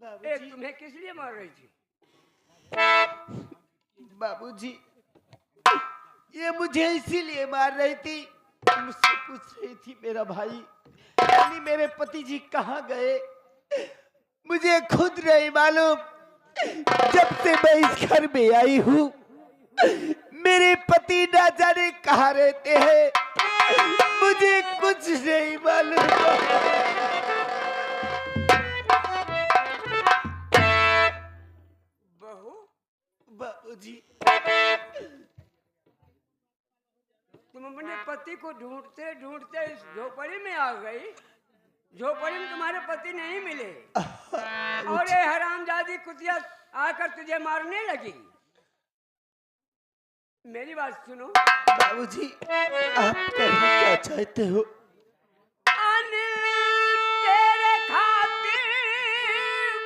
बाबूजी तुम्हें किस लिए मार रही थी? बाबूजी ये मुझे इसीलिए मार रही थी, मुझसे पूछ रही थी मेरा भाई यानी मेरे पति जी कहाँ गए। मुझे खुद नहीं मालूम, जब से मैं इस घर में आई हूँ मेरे पति ना जाने कहाँ रहते हैं, मुझे कुछ नहीं मालूम। बहू, बाबूजी तुम अपने पति को ढूंढते ढूंढते इस झोपड़ी में आ गई। झोपड़ी में तुम्हारे पति नहीं मिले और ये हरामजादी कुतिया आकर तुझे मारने लगी। मेरी बात सुनो बाबूजी, आप कहना क्या चाहते हो? अनिल तेरे खातिर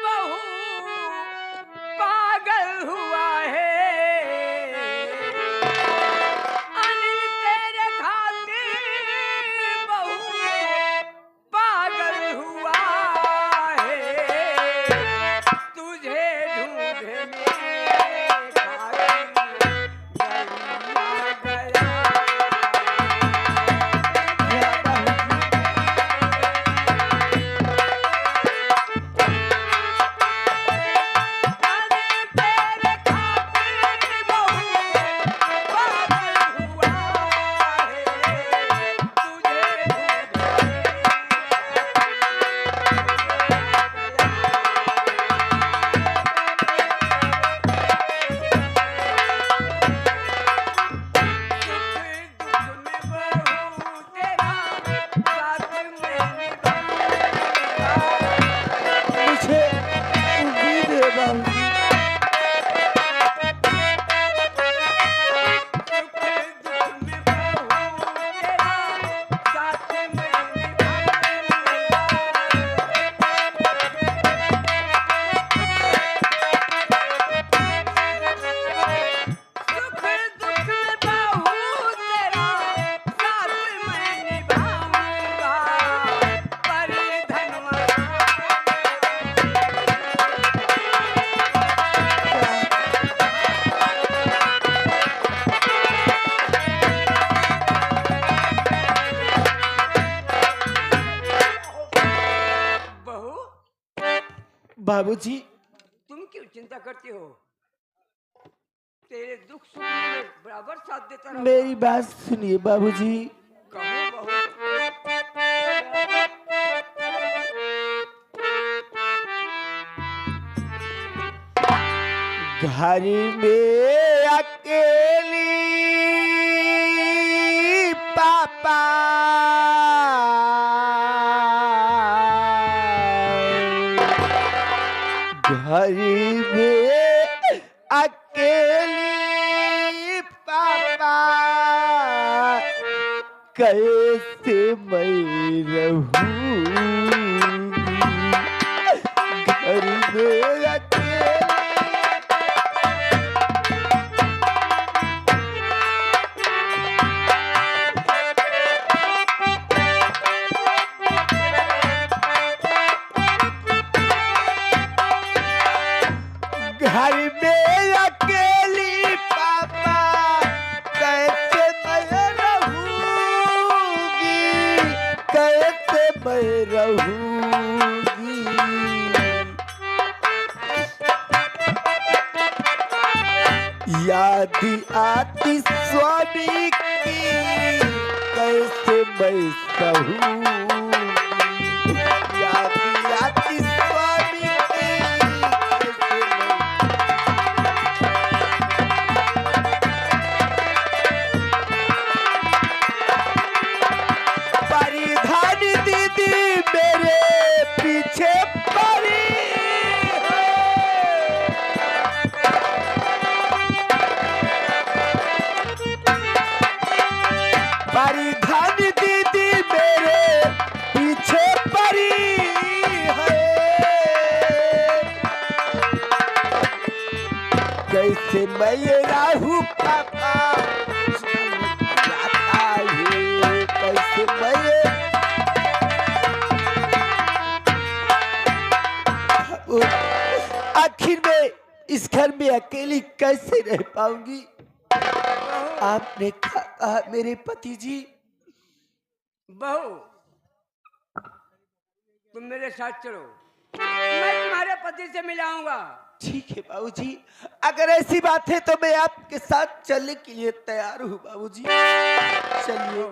बहू पागल हुआ है। अनिल तेरे खातिर बहू पागल हुआ है। तुझे ढूंढने बाबूजी, तुम क्यों चिंता करती हो? तेरे दुख सुख में बराबर साथ देता रहूंगा। मेरी बात सुनिए बाबूजी। कहो बहू। घर में अकेली पापा घर में अकेली पापा कैसे मैं रहूंगी। घर में अकेली घर में अकेली पापा कैसे मैं रहूंगी, कैसे मैं रहूंगी। याद आती स्वामी की कैसे मैं सहूंगी। याद आती स्वामी की कैसे परिधान दीदी मेरे पीछे पड़ी है। परिधान दीदी मेरे पीछे पड़ी है। कैसे मैं राहू पापा जाता है, कैसे मैं आखिर में इस घर में अकेली कैसे रह पाऊंगी? बहू आपने कहा मेरे पति जी। बहू तुम मेरे साथ चलो, मैं तुम्हारे पति से मिलाऊंगा। ठीक है बाबूजी, अगर ऐसी बात है तो मैं आपके साथ चलने के लिए तैयार हूँ बाबूजी। चलिए।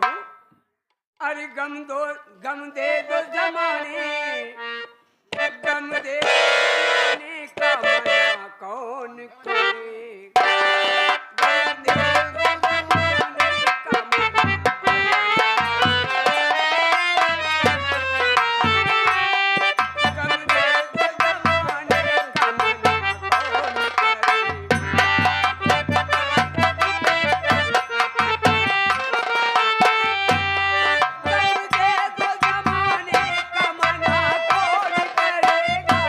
अरे गम दे दो जमाने, गम दे दो जमाने का मना कौन करेगा? गम दे दो जमाने का गम दे दो जमाने का मना कौन करेगा? गम दे दो जमाने का मना कौन करेगा?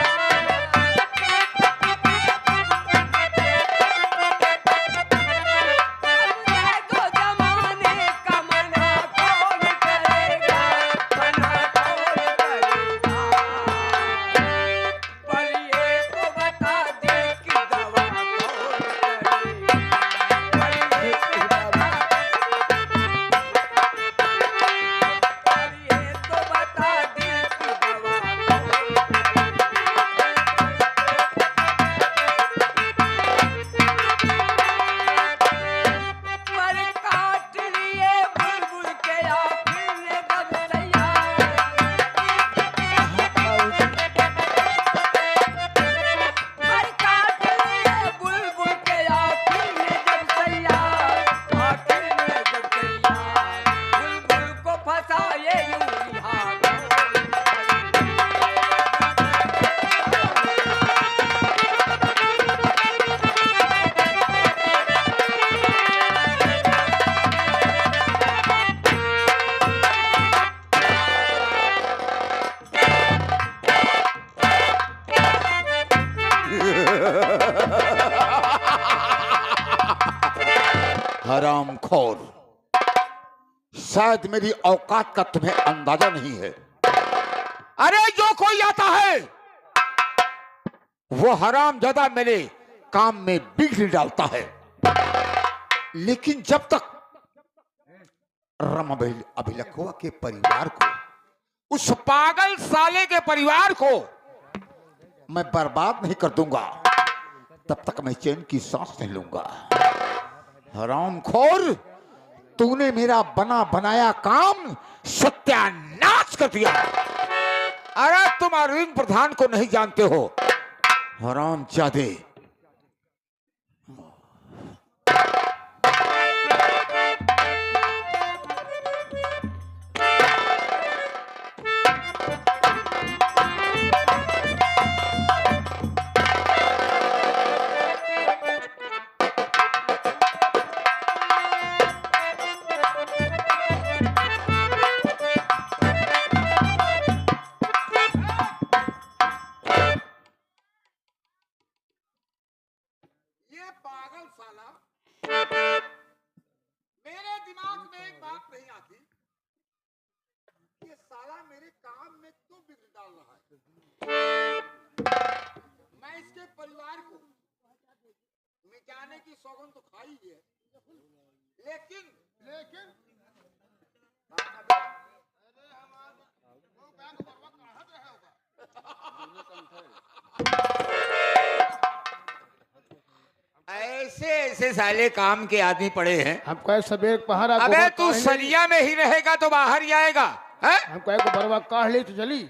हरामखोर, शायद मेरी औकात का तुम्हें अंदाजा नहीं है। अरे जो कोई आता है वो हरामजादा मेरे काम में बिगड़ डालता है, लेकिन जब तक अभिलखुआ के परिवार को, उस पागल साले के परिवार को मैं बर्बाद नहीं कर दूंगा, तब तक मैं चैन की सांस नहीं लूंगा। हरामखोर, तूने मेरा बना बनाया काम सत्यानाश कर दिया। अरे तुम अरविंद प्रधान को नहीं जानते हो, हरामजादे। पागल साला, मेरे दिमाग में एक बात नहीं आती, ये साला मेरे काम में क्यों बिगड़ डाल रहा है। मैं इसके परिवार को मिटाने की सौगंध तो खाई है, लेकिन ऐसे ऐसे साले काम के आदमी पड़े हैं। हमको सबेर पहरा। अबे तू सरिया में ही रहेगा तो बाहर ही आएगा, हैं? हमको एक बरवा काढ़ ले तो चली।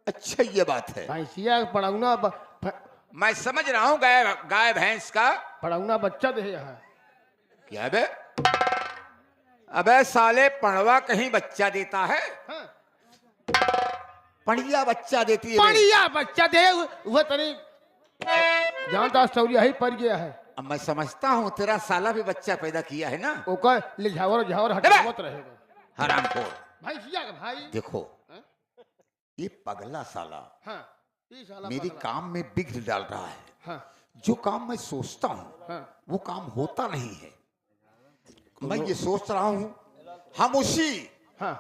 अच्छा ये बात है। भैंसिया पड़ौना मैं समझ रहा हूँ, गाय भैंस का पड़ौना बच्चा दे है। क्या बे? अबे साले पड़वा कहीं बच्चा देता है? हाँ। पड़िया बच्चा देती है। पड़िया बच्चा दे वो तनी जानता सौरिया ही पड़ गया है। अब मैं समझता हूँ तेरा साला भी बच्चा पैदा किया है ना। ओकर ले झावर हटावत रहेगा। हरामखोर भैंसिया का भाई देखो, ये पगला साला हाँ, साला मेरे पगला। काम में बिगड़ डाल रहा है। हाँ। जो काम मैं सोचता हूँ हाँ। वो काम होता नहीं है। मैं ये सोच रहा हूँ हम उसी हाँ।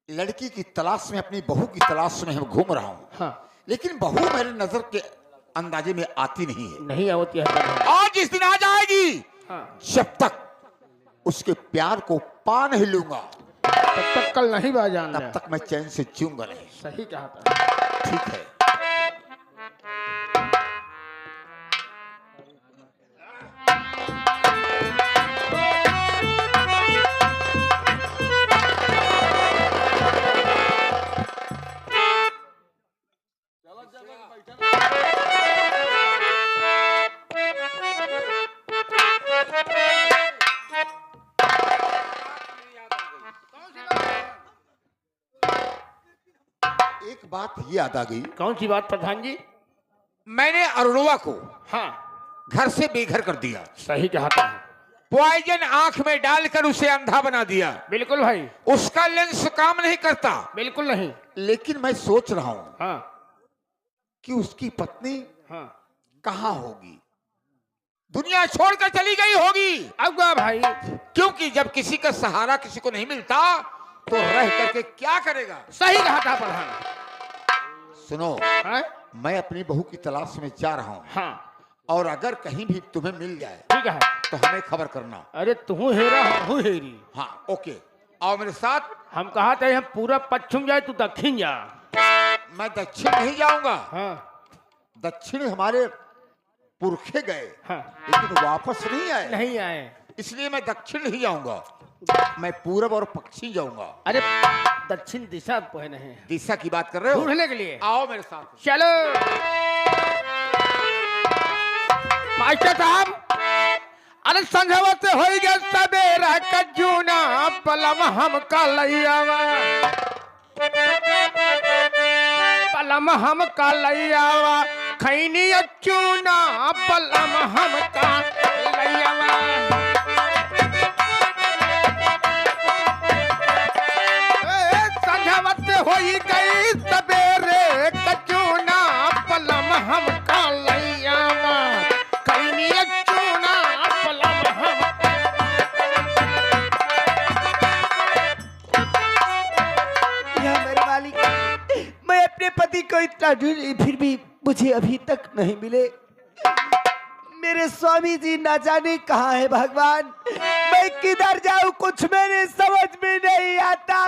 लड़की की तलाश में, अपनी बहू की तलाश में हम घूम रहा हूँ। हाँ। लेकिन बहू मेरे नजर के अंदाजे में आती नहीं है। नहीं होती है प्रधान। आज इस दिन आ जाएगी हाँ। जब तक उसके प्यार को पा नहीं लूंगा तब तक कल नहीं बाजान तब तक मैं चैन से जीऊंगा नहीं। सही कहा था। ठीक है। एक बात याद आ गई। कौन सी बात प्रधान जी? मैंने अरुणवा को हाँ। घर से बेघर कर दिया। सही कहा था। पॉइजन आंख में डालकर उसे अंधा बना दिया। बिल्कुल भाई। उसका लेंस काम नहीं करता। बिल्कुल नहीं। लेकिन मैं सोच रहा हूं हाँ। कि उसकी पत्नी हाँ। कहाँ होगी। दुनिया छोड़कर चली गई होगी। अब क्या भाई? क्योंकि जब किसी का सहारा किसी को नहीं मिलता तो रह करके क्या करेगा। सही कहा था प्रधान। सुनो, हाँ? मैं अपनी बहू की तलाश में जा रहा हूँ। हाँ। और अगर कहीं भी तुम्हें मिल जाए ठीक है। तो हमें खबर करना। अरे तू हेरा हूँ हेरी। हाँ ओके, आओ मेरे साथ। हम कहा थे हम पूरा पश्चिम जाए तू दक्षिण जा। मैं दक्षिण नहीं जाऊंगा। हाँ। दक्षिण हमारे पुरखे गए हाँ। लेकिन वापस नहीं आए। नहीं आए। इसलिए मैं दक्षिण नहीं जाऊंगा, मैं पूरब और पश्चिम जाऊंगा। अरे दक्षिण दिशा पे नहीं, दिशा की बात कर रहे हो? ढूंढने के लिए। आओ मेरे साथ। चलो मास्टर साहब। अरे संघवत हो गया सवेरा कजूना पलम हमका लैयावा। पलम हमका लैयावा खैनी चूना पलम हमका लैयावा। संघवत हो गई सवेरे कजूना पलम हमका लैयावा खैनी चूना पलम हम। या मेरे मालिक, मैं अपने पति को इतना ढूंढी फिर भी मुझे अभी तक नहीं मिले। मेरे स्वामी जी ना जाने कहाँ है भगवान। मैं किधर जाऊं कुछ मेरे समझ में नहीं आता।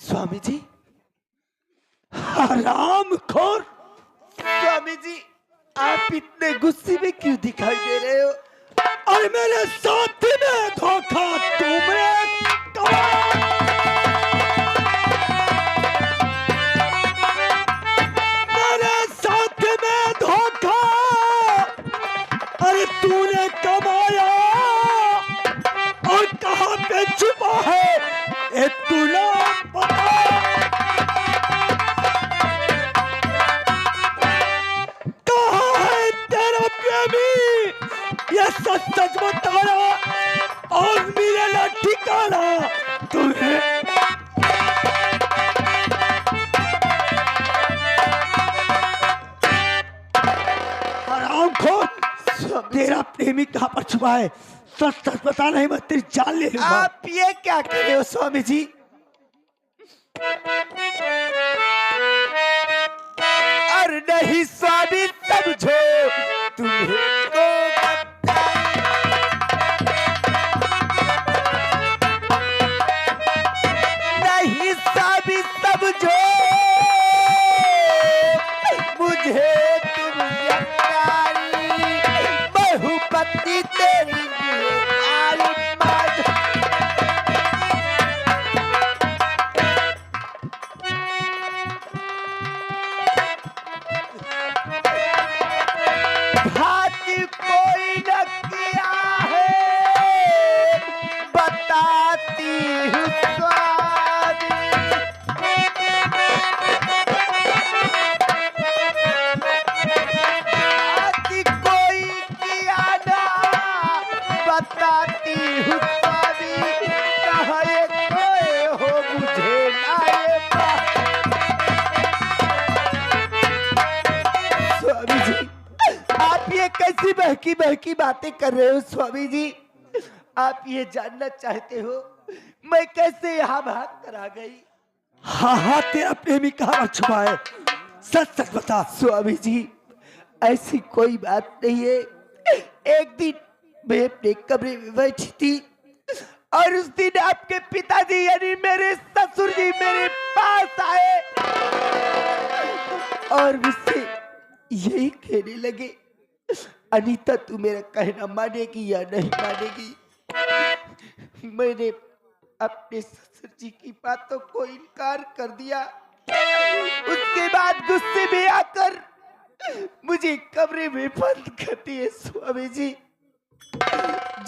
स्वामी जी, हराम खोर। स्वामी जी, आप इतने गुस्से में क्यों दिखाई दे रहे हो? और मेरे साथ में धोखा तुमने मेरे साथ में धोखा अरे तूने कमाया और कहाँ पे छुपा है ये तू ना बता। कहाँ है तेरा प्रेमी? ये सच सच बताना और मिलेगा ठिकाना तुम्हें। हरामखोर, तेरा प्रेमी कहाँ पर छुपा है? सच सच बताना है, मैं तेरी जान ले लूंगा। आप ये क्या कर रहे हो स्वामी जी? और नहीं स्वामी समझो तुम्हें को नहीं स्वामी समझो मुझे तुम यकारी बहुपति तेरी आली माज। भांति बहकी बहकी बातें कर रहे हो स्वामी जी? आप ये जानना चाहते हो मैं कैसे यहाँ भाग कर आ गई? हाँ हाँ, तेरा प्रेमी कहाँ छुपा है, सच सच बता। स्वामी जी ऐसी कोई बात नहीं है। एक दिन मैं अपने कमरे में बैठी थी और उस दिन आपके पिताजी यानी मेरे ससुर जी मेरे पास आए और मुझसे यही कहने लगे, अनीता तू मेरा कहना मानेगी या नहीं मानेगी? मैंने अपने ससुर जी की बातों को इनकार कर दिया। उसके बाद गुस्से में आकर मुझे कमरे में बंद कर दिए स्वामी जी।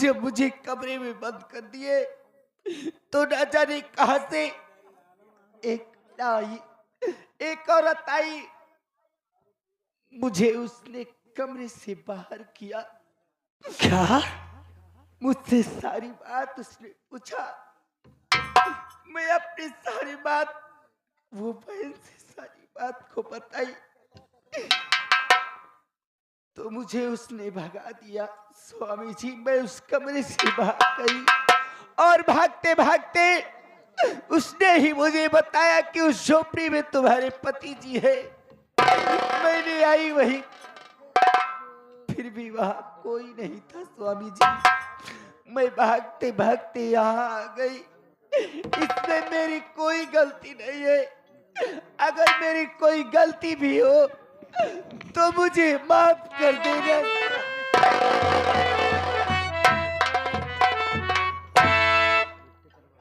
जब मुझे कमरे में बंद कर दिए तो ना जाने कहां से एक औरत आई। मुझे उसने कमरे से बाहर किया। क्या? मुझसे सारी बात उसने पूछा। मैं अपनी सारी बात वो बहन से सारी बात को बताई तो मुझे उसने भगा दिया स्वामी जी। मैं उस कमरे से भाग गई और भागते भागते उसने ही मुझे बताया कि उस झोपड़ी में तुम्हारे पति जी है। मैंने आई वही, फिर भी वहां कोई नहीं था स्वामी जी। मैं भागते भागते यहाँ आ गई। इसमें मेरी कोई गलती नहीं है। अगर मेरी कोई गलती भी हो तो मुझे माफ कर देना।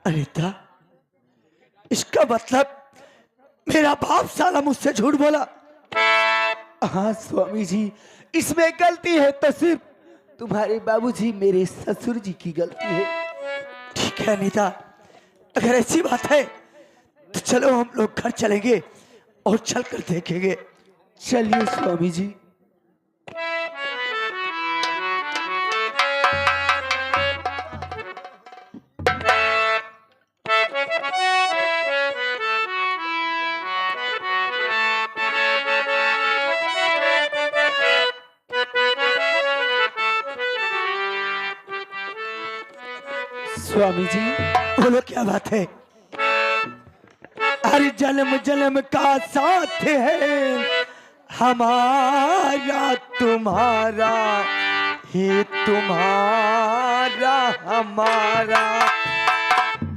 अनीता, इसका मतलब मेरा बाप साला मुझसे झूठ बोला? हाँ स्वामी जी, इसमें गलती है तो सिर्फ तुम्हारे बाबूजी मेरे ससुर जी की गलती है। ठीक है अनीता, अगर ऐसी बात है तो चलो हम लोग घर चलेंगे और चल कर देखेंगे। चलिए स्वामी जी। स्वामी जी बोलो क्या बात है? हर जन्म जन्म का साथ है हमारा तुम्हारा, ही तुम्हारा हमारा।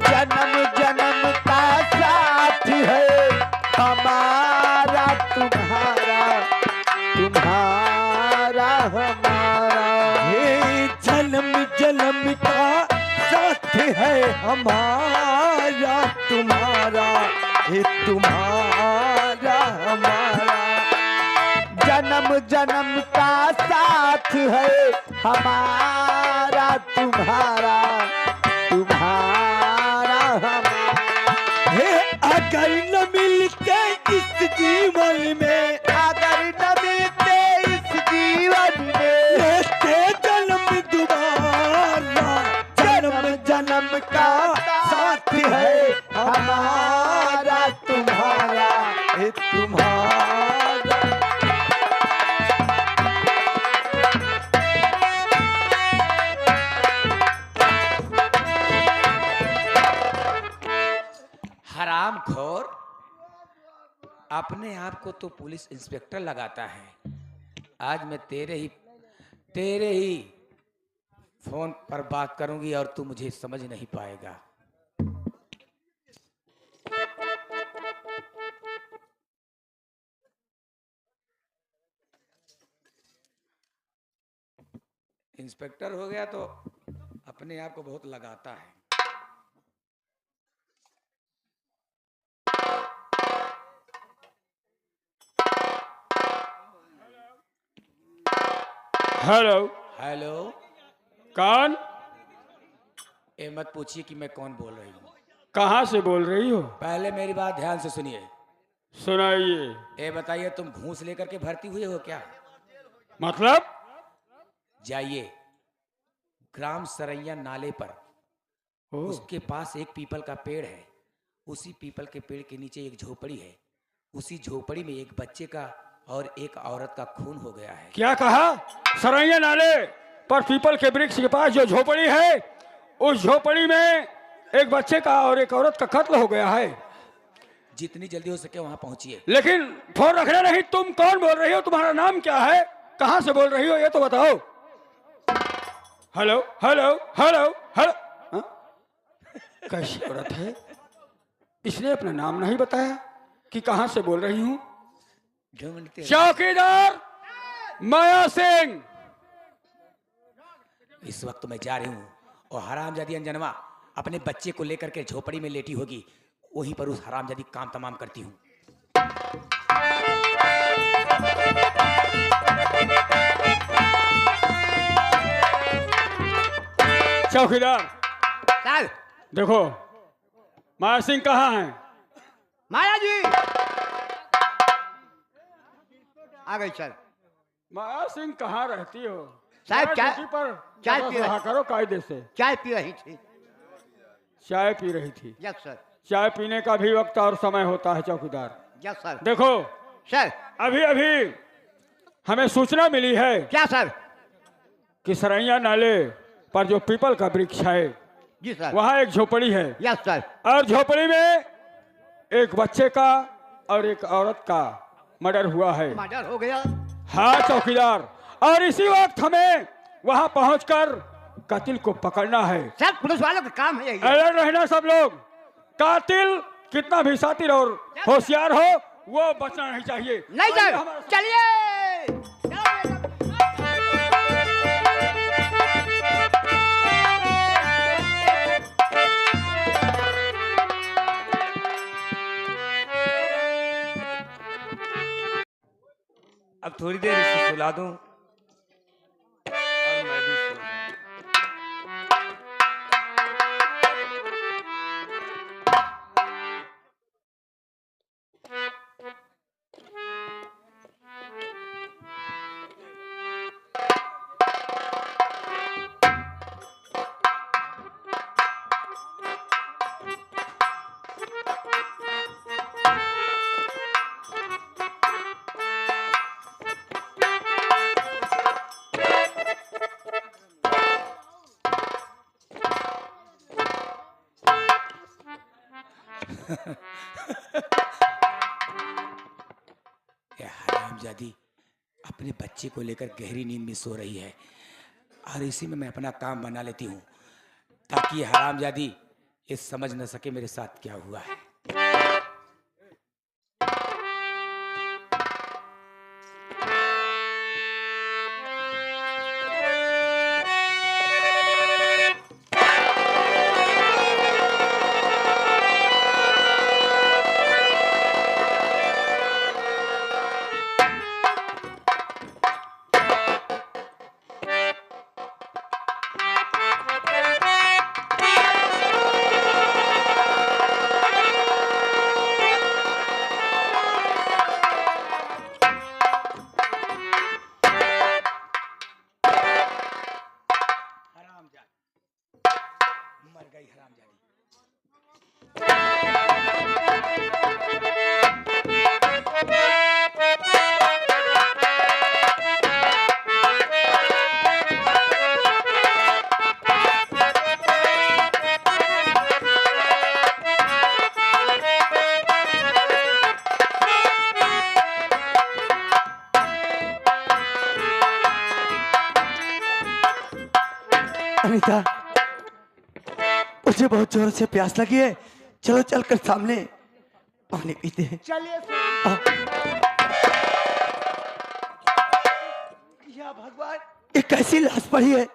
जन्म जन्म का साथ है हमारा तुम्हारा, तुम्हारा हमारा। हे जन्म जन्म का साथ है हमारा तुम्हारा, हे तुम्हारा हमारा। जन्म जन्म का साथ है हमारा तुम्हारा, तुम्हारा हमारा। हे अगर न मिलते इस जीवन में, अगर न मिलते इस जीवन में, लेते जन्म दोबारा। जन्म जन्म का साथ है हमारा तुम्हारा, हे तुम्हारा। हरामखोर, अपने आप को तो पुलिस इंस्पेक्टर लगाता है। आज मैं तेरे ही फोन पर बात करूंगी और तू मुझे समझ नहीं पाएगा। इंस्पेक्टर हो गया तो अपने आप को बहुत लगाता है। हेलो। हेलो। कौन? ये मत पूछिए कि मैं कौन बोल रही हूँ। कहाँ से बोल रही हो? पहले मेरी बात ध्यान से सुनिए। सुनाइए। ये बताइए, तुम घूस लेकर के भर्ती हुए हो क्या? मतलब? जाइए ग्राम सरैया नाले पर, ओ, उसके पास एक पीपल का पेड़ है। उसी पीपल के पेड़ के नीचे एक झोपड़ी है। उसी झोपड़ी में एक बच्चे का और एक औरत का खून हो गया है। क्या कहा? सरैया नाले पर पीपल के वृक्ष के पास जो झोपड़ी है, उस झोपड़ी में एक बच्चे का और एक औरत का कत्ल हो गया है। जितनी जल्दी हो सके वहां पहुंचिए। लेकिन फोन रखना नहीं। तुम कौन बोल रही हो? तुम्हारा नाम क्या है? कहां से बोल रही हो ये तो बताओ। Hello hello hello hello. हाँ? कैसी औरत है? इसने अपना नाम नहीं बताया कि कहां से बोल रही हूं। ढूंढते चौकीदार माया सिंह। इस वक्त मैं जा रही हूँ और हरामजादी अंजनवा अपने बच्चे को लेकर के झोपड़ी में लेटी होगी, वहीं पर उस हरामजादी काम तमाम करती हूँ। चौकीदार सर, देखो, माया सिंह कहाँ है? माया जी आ गई सर। माया सिंह कहाँ रहती हो? साहब, जरा चाय- ड्यूटी पर चाय जरा पी रहे- रहा करो कायदे से। चाय पी रही थी। चाय पी रही थी? Yes sir. चाय पीने का भी वक्त और समय होता है चौकीदार। Yes sir. देखो, सर, अभी अभी हमें सूचना मिली है क्या सर? कि सरैया नाले पर जो पीपल का वृक्ष है, जी सर। वहाँ एक झोपड़ी है यस सर। और झोपड़ी में एक बच्चे का और एक औरत का मर्डर हुआ है। मर्डर हो गया। हाँ चौकीदार, और इसी वक्त हमें वहाँ पहुंचकर कातिल को पकड़ना है। सर, पुलिस वालों का काम है यही। अलर्ट रहना सब लोग। कातिल कितना भी शातिर और होशियार हो, वो बचना नहीं चाहिए। नहीं आइए सर, हमारे साथ। चलिए। अब थोड़ी देर इसे सुला दूं और मैं भी सो जाऊं। ये हरामजादी अपने बच्चे को लेकर गहरी नींद में सो रही है और इसी में मैं अपना काम बना लेती हूँ ताकि ये हरामजादी ये समझ न सके मेरे साथ क्या हुआ है। मर गई हरामजादी। अनीता, मुझे बहुत जोर से प्यास लगी है। चलो चलकर सामने पानी पीते हैं। चलिए सर। आ, या भगवान, ये कैसी लाश पड़ी है?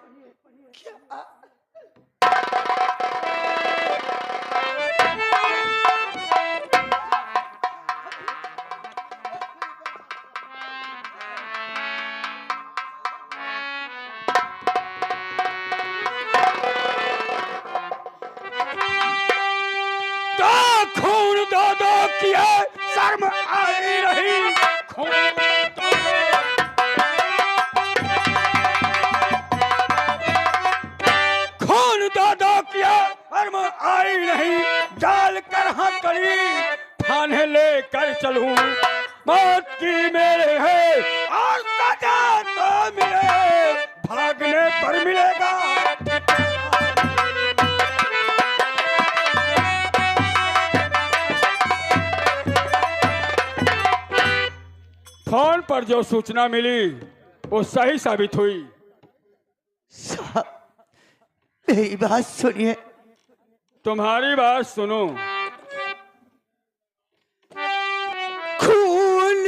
खून दो दो किया, शर्म आई रही। खून दो खून दो दो किया, शर्म आई नहीं। डाल कर हाँ करी थाने ले कर चलूं, मौत की मेरे है और सजा तो मिले भागने पर मिलेगा। फोन पर जो सूचना मिली वो सही साबित हुई। साहब मेरी बात सुनिए। तुम्हारी बात सुनो। खून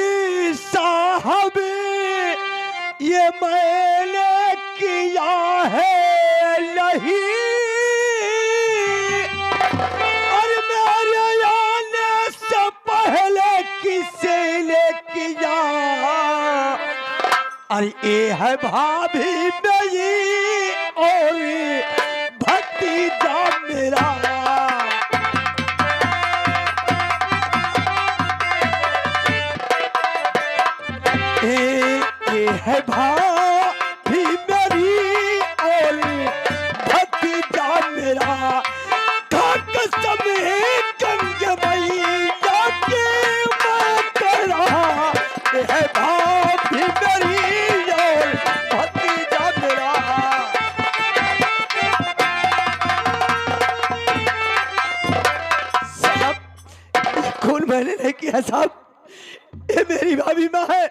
साहब ये मैंने किया है नहीं, और मेरे आने से पहले किसी ने किया। अरे ये है भाभी मेरी और भतीजा मेरा। ये है भाभी मेरी और भतीजा मेरा। कसम गंग मैया के मैं कर रहा। ये है भाभी मेरी और भतीजा मेरा। साहब ये खून मैंने नहीं किया साहब, ये मेरी भाभी माँ है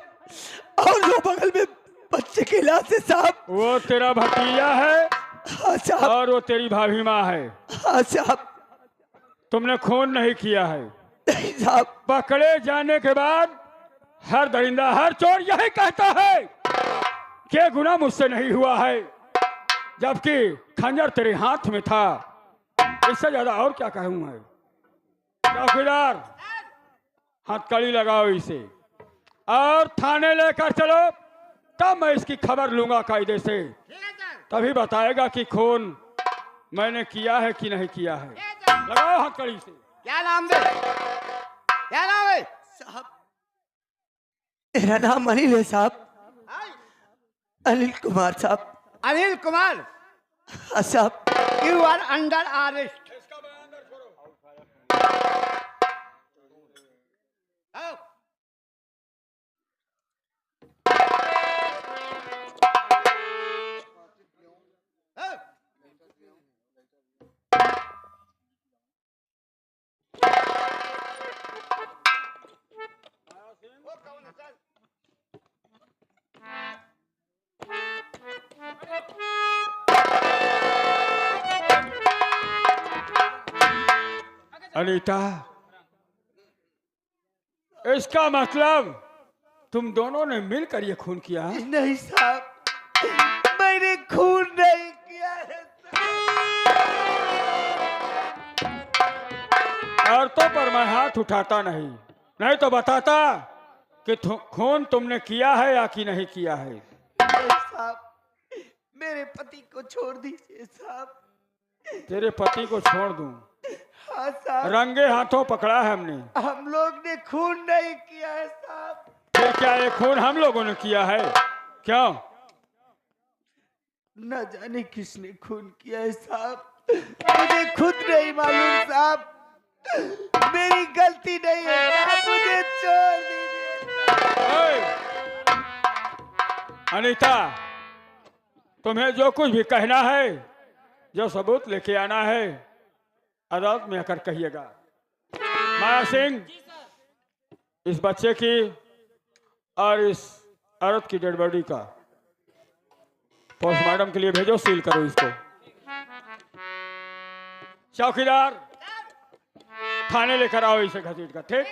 और जो बगल में बच्चे की लाश है साहब वो तेरा भतीजा है हाँ साहब। और वो तेरी भाभी माँ है। हाँ साहब। तुमने खून नहीं किया है। नहीं साहब। पकड़े जाने के बाद हर दरिंदा हर चोर यही कहता है कि गुनाह मुझसे नहीं हुआ है, जबकि खंजर तेरे हाथ में था। इससे ज्यादा और क्या कहूं मैं। चौकीदार हथकड़ी लगाओ इसे और थाने लेकर चलो, तब मैं इसकी खबर लूंगा कायदे से। तभी बताएगा कि खून मैंने किया है कि नहीं किया है। लगाओ हथकड़ी से। क्या नाम दे? क्या नाम है? साहब मेरा नाम अनिल है साहब, अनिल कुमार साहब। अनिल कुमार। हाँ साहब। You are under arrest. Anita, इसका मतलब तुम दोनों ने मिलकर ये खून किया है? नहीं साहब, मैंने खून नहीं किया है औरतों पर मैं हाथ उठाता नहीं, नहीं तो बताता कि खून तुमने किया है या कि नहीं किया है। नहीं साहब, मेरे पति को छोड़ दीजिए साहब। तेरे पति को छोड़ दूं? हाँ साहब। रंगे हाथों पकड़ा है हमने। हम लोग ने खून नहीं किया है साहब। फिर क्या ये खून हम लोगों ने किया है? क्यों? न जाने किसने खून किया है साहब, मुझे खुद नहीं मालूम साहब। मेरी गलती नहीं है साहब, मुझे छोड़ दीजिए। अनीता, तुम्हें जो कुछ भी कहना है, जो सबूत लेके आना है, अदालत में आकर कहिएगा। माया सिंह, इस बच्चे की और इस औरत की डेड बॉडी का पोस्टमार्टम के लिए भेजो, सील करो इसको। चौकीदार थाने लेकर आओ इसे घसीट कर। ठीक?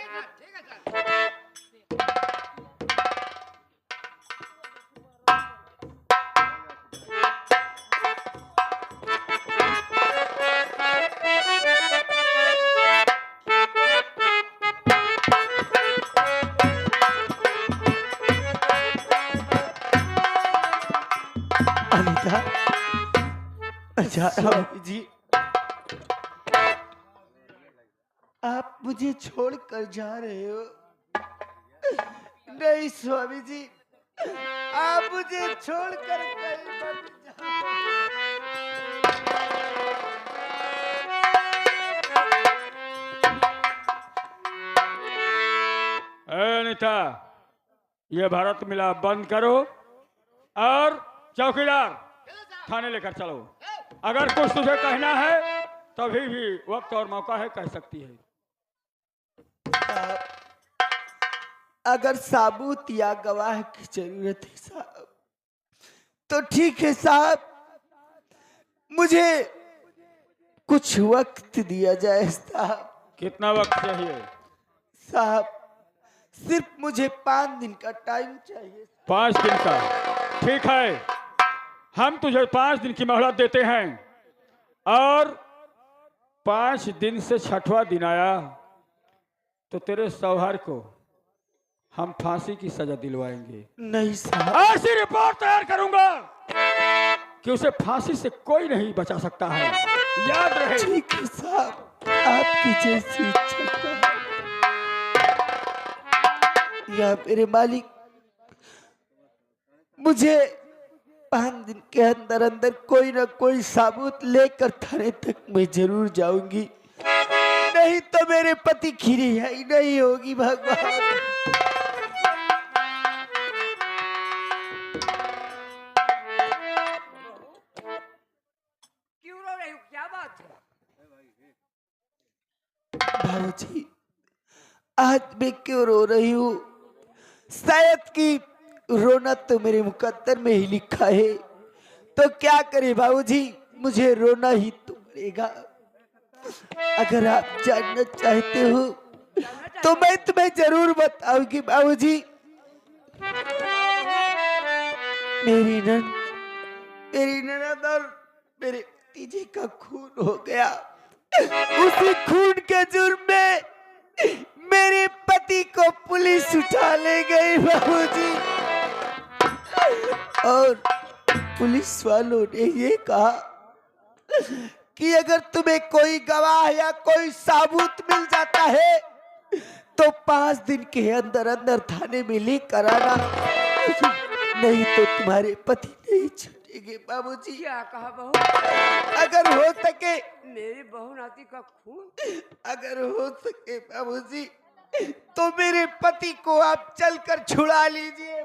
अनीता मैं जा रहा हूँ। स्वामी जी, आप मुझे छोड़कर जा रहे हो? नहीं स्वामी जी, आप मुझे छोड़कर कहीं मत बेटा, ये भरत मिलाप बंद करो और चौकीदार थाने लेकर चलो। अगर कुछ तुझे कहना है तभी भी वक्त और मौका है, कह सकती है। अगर साबूत या गवाह की जरूरत है साहब तो ठीक है साहब, मुझे कुछ वक्त दिया जाए साहब। कितना वक्त चाहिए? साहब सिर्फ मुझे 5 दिन का टाइम चाहिए। 5 दिन का? ठीक है, हम तुझे 5 दिन की मोहलत देते हैं और 5 दिन से 6वां दिन आया तो तेरे सौहार को हम फांसी की सजा दिलवाएंगे। नहीं साहब, ऐसी रिपोर्ट तैयार करूंगा कि उसे फांसी से कोई नहीं बचा सकता है, याद रहे। ठीक है साहब, आपकी जैसी इच्छा। या मेरे मालिक, मुझे 5 दिन के अंदर अंदर कोई ना कोई साबूत लेकर थाने तक मैं जरूर जाऊंगी, नहीं तो मेरे पति की रिहाई नहीं होगी भगवान। क्यों रो रही हो, क्या बात है? बाबूजी, आज मैं क्यों रो रही हूँ? शायद कि रोना तो मेरे मुकद्दर में ही लिखा है, तो क्या करे बाबूजी, मुझे रोना ही तो पड़ेगा। अगर आप जानना चाहते हो तो मैं तुम्हें जरूर बताऊंगी बाबूजी। मेरी ननद और मेरे भतीजे का खून हो गया। उसी खून के जुर्म में मेरे पति को पुलिस उठा ले गई बाबूजी, और पुलिस वालों ने ये कहा कि अगर तुम्हें कोई गवाह या कोई साबूत मिल जाता है तो 5 दिन के अंदर अंदर थाने में लेकर आना, नहीं तो तुम्हारे पति नहीं छूटेंगे बाबूजी। क्या कहा बहू? अगर हो सके, मेरी बहू नाती का खून? अगर हो सके बाबूजी तो मेरे पति को आप चलकर छुड़ा लीजिए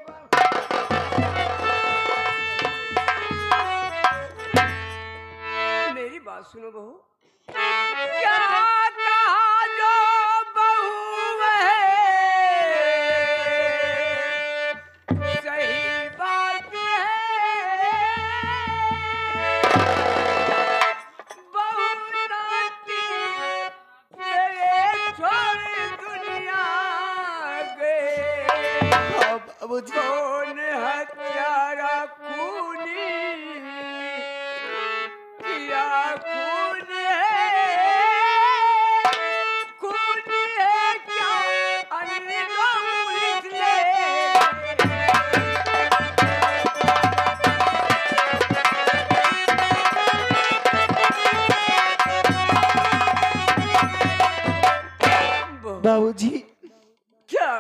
मेरी बात सुनो बहू। क्या कहा जो बहू है, सही बात है। बहू नाती मेरे छोड़ दुनिया गए। बाबूजी। कौन हत्यारा खूनी किया? खून है क्या? अन्य को पुलिस ले। बाबूजी, क्या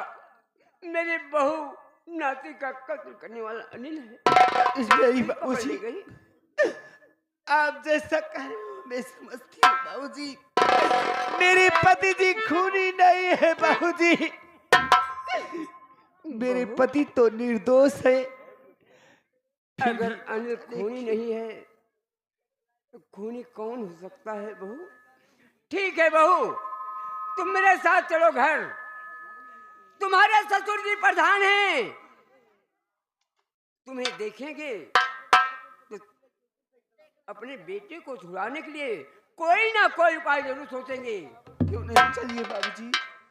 मेरे बहू नाती का कत्ल करने वाला अनिल है? नहीं पकड़ बाबूजी, ली गई। आप जैसा कह रहे हो मैं समझती हूँ बाबूजी। मेरे पति जी खूनी नहीं है बाबूजी, मेरे पति तो निर्दोष है। अगर अनिल खूनी नहीं है तो खूनी कौन हो सकता है बहू? ठीक है बहू, तुम मेरे साथ चलो घर। तुम्हारे ससुर जी प्रधान हैं, तुम्हें देखेंगे तो अपने बेटे को छुड़ाने के लिए कोई ना कोई उपाय जरूर सोचेंगे। क्यों नहीं? चलिए बाबूजी,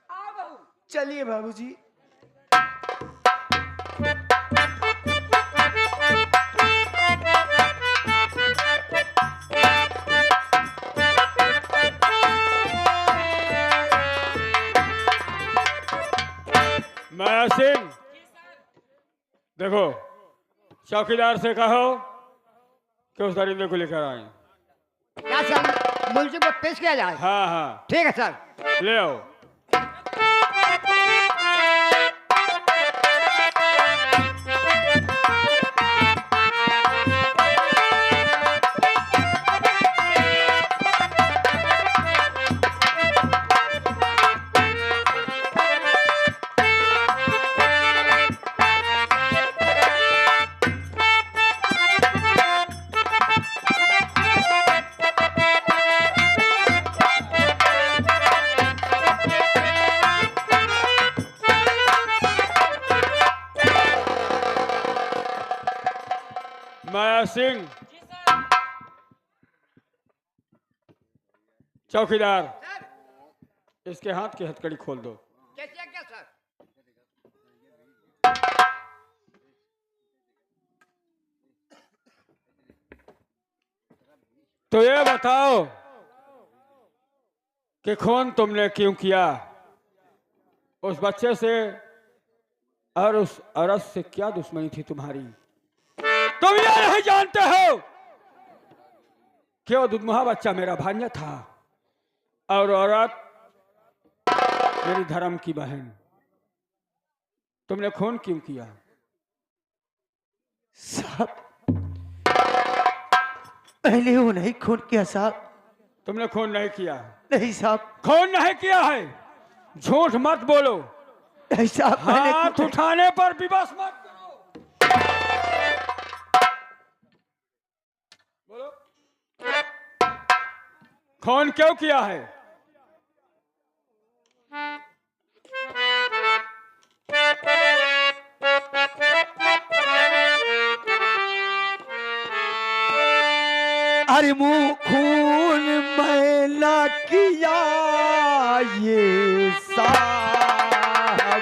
आ बहू। चलिए बाबूजी। माया सिंह, देखो चौकीदार से कहो कि उस दरिंदे को लेकर आए। क्या सर, मुंशी को पेश किया जाए? हाँ हाँ, ठीक है सर। ले आओ। सिंह, चौकीदार, इसके हाथ की हथकड़ी खोल दो। कैसे क्या सर? तो ये बताओ कि खून तुमने क्यों किया? उस बच्चे से और उस औरत से क्या दुश्मनी थी तुम्हारी? तुम ये नहीं जानते हो कि वो दुधमुहा बच्चा मेरा भांजा था और औरत मेरी धर्म की बहन। तुमने खून क्यों किया? साहब मैंने वो नहीं खून किया साहब। तुमने खून नहीं किया? नहीं साहब। खून नहीं किया है, झूठ मत बोलो। नहीं साहब मैंने हाथ उठाने पर विवश मत करो। बोलो, खून क्यों किया है? अरे मुंह खून मैला किया ये साहब।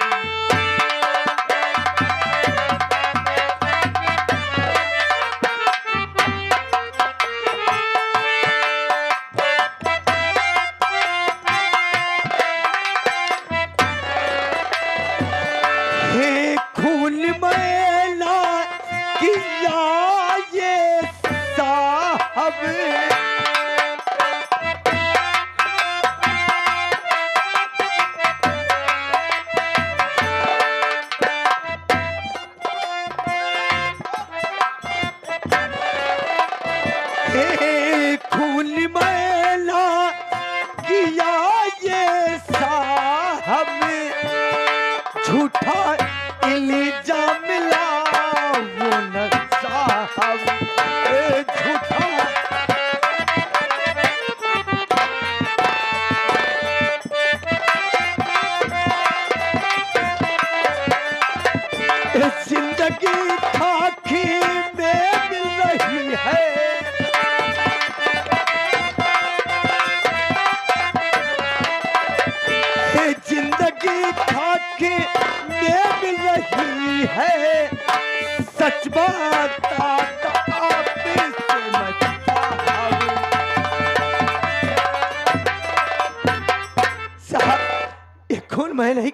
हे खून मैला किया ये साहब। हे खून मैला किया ये साहब। झूठा इल्जाम लाओ न साहब। झूठा जिंदगी खाकी में मिल रही है। जिंदगी खाकी में मिल रही है। सच बात आप साहब, ये खून मैं नहीं